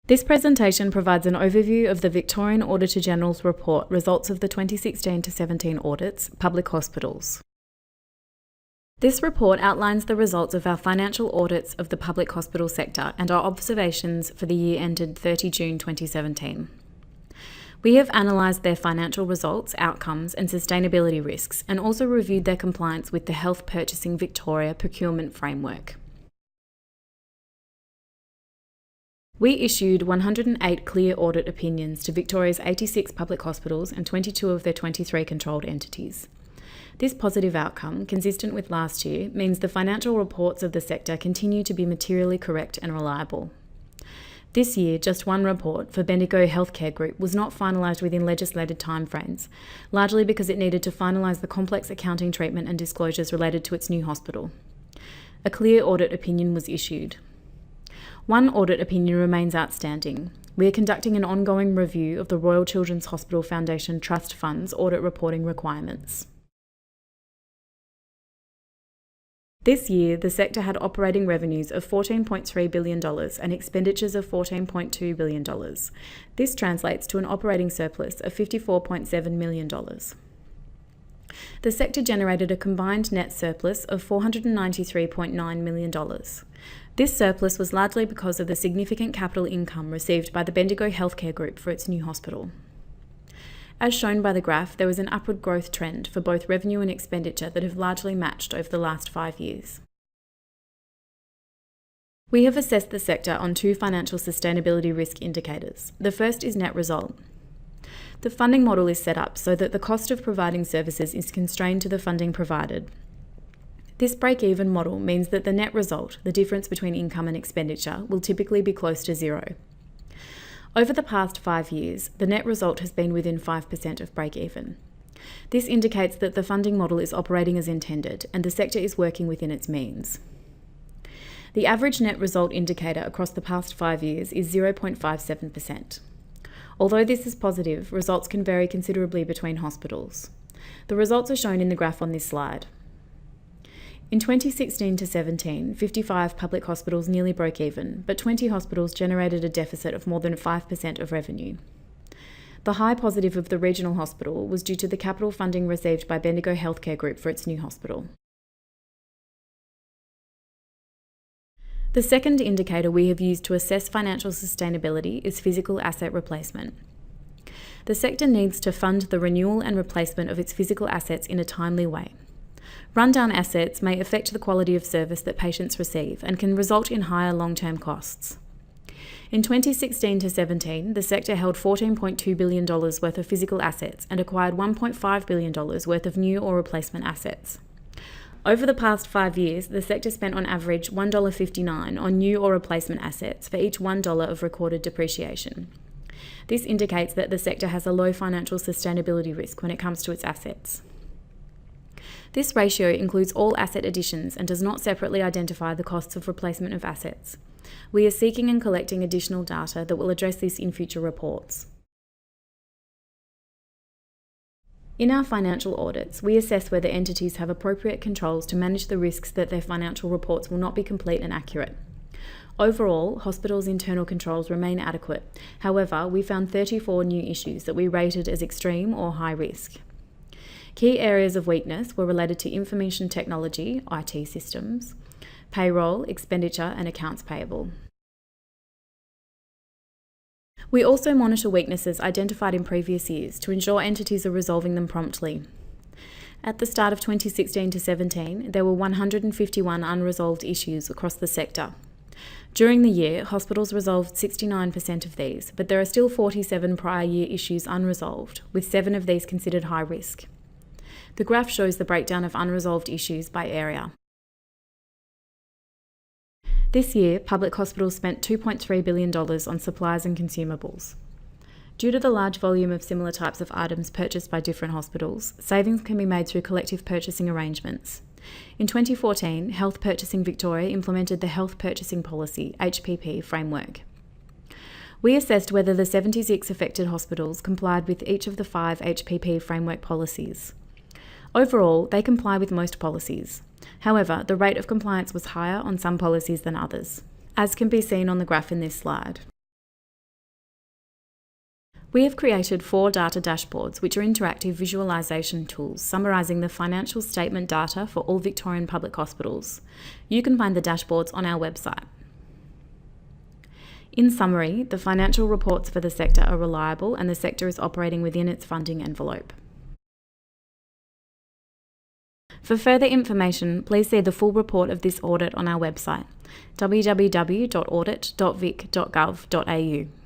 This presentation provides an overview of the Victorian Auditor-General's report, results of the 2016-17 audits, public hospitals. This report outlines the results of our financial audits of the public hospital sector and our observations for the year ended 30 June 2017. We have analysed their financial results, outcomes and sustainability risks, and also reviewed their compliance with the Health Purchasing Victoria procurement framework. We issued 108 clear audit opinions to Victoria's 86 public hospitals and 22 of their 23 controlled entities. This positive outcome, consistent with last year, means the financial reports of the sector continue to be materially correct and reliable. This year, just one report for Bendigo Healthcare Group was not finalised within legislated timeframes, largely because it needed to finalise the complex accounting treatment and disclosures related to its new hospital. A clear audit opinion was issued. One audit opinion remains outstanding. We are conducting an ongoing review of the Royal Children's Hospital Foundation Trust Fund's audit reporting requirements. This year, the sector had operating revenues of $14.3 billion and expenditures of $14.2 billion. This translates to an operating surplus of $54.7 million. The sector generated a combined net surplus of $493.9 million. This surplus was largely because of the significant capital income received by the Bendigo Healthcare Group for its new hospital. As shown by the graph, there was an upward growth trend for both revenue and expenditure that have largely matched over the last 5 years. We have assessed the sector on two financial sustainability risk indicators. The first is net result. The funding model is set up so that the cost of providing services is constrained to the funding provided. This break-even model means that the net result, the difference between income and expenditure, will typically be close to zero. Over the past 5 years, the net result has been within 5% of break-even. This indicates that the funding model is operating as intended and the sector is working within its means. The average net result indicator across the past 5 years is 0.57%. Although this is positive, results can vary considerably between hospitals. The results are shown in the graph on this slide. In 2016-17, 55 public hospitals nearly broke even, but 20 hospitals generated a deficit of more than 5% of revenue. The high positive of the regional hospital was due to the capital funding received by Bendigo Healthcare Group for its new hospital. The second indicator we have used to assess financial sustainability is physical asset replacement. The sector needs to fund the renewal and replacement of its physical assets in a timely way. Rundown assets may affect the quality of service that patients receive and can result in higher long-term costs. In 2016-17, the sector held $14.2 billion worth of physical assets and acquired $1.5 billion worth of new or replacement assets. Over the past 5 years, the sector spent on average $1.59 on new or replacement assets for each $1 of recorded depreciation. This indicates that the sector has a low financial sustainability risk when it comes to its assets. This ratio includes all asset additions and does not separately identify the costs of replacement of assets. We are seeking and collecting additional data that will address this in future reports. In our financial audits, we assess whether entities have appropriate controls to manage the risks that their financial reports will not be complete and accurate. Overall, hospitals' internal controls remain adequate. However, we found 34 new issues that we rated as extreme or high risk. Key areas of weakness were related to information technology, IT systems, payroll, expenditure and accounts payable. We also monitor weaknesses identified in previous years to ensure entities are resolving them promptly. At the start of 2016-17, there were 151 unresolved issues across the sector. During the year, hospitals resolved 69% of these, but there are still 47 prior year issues unresolved, with 7 of these considered high risk. The graph shows the breakdown of unresolved issues by area. This year, public hospitals spent $2.3 billion on supplies and consumables. Due to the large volume of similar types of items purchased by different hospitals, savings can be made through collective purchasing arrangements. In 2014, Health Purchasing Victoria implemented the Health Purchasing Policy (HPP) framework. We assessed whether the 76 affected hospitals complied with each of the 5 HPP framework policies. Overall, they comply with most policies. However, the rate of compliance was higher on some policies than others, as can be seen on the graph in this slide. We have created 4 data dashboards, which are interactive visualisation tools summarising the financial statement data for all Victorian public hospitals. You can find the dashboards on our website. In summary, the financial reports for the sector are reliable and the sector is operating within its funding envelope. For further information, please see the full report of this audit on our website, www.audit.vic.gov.au.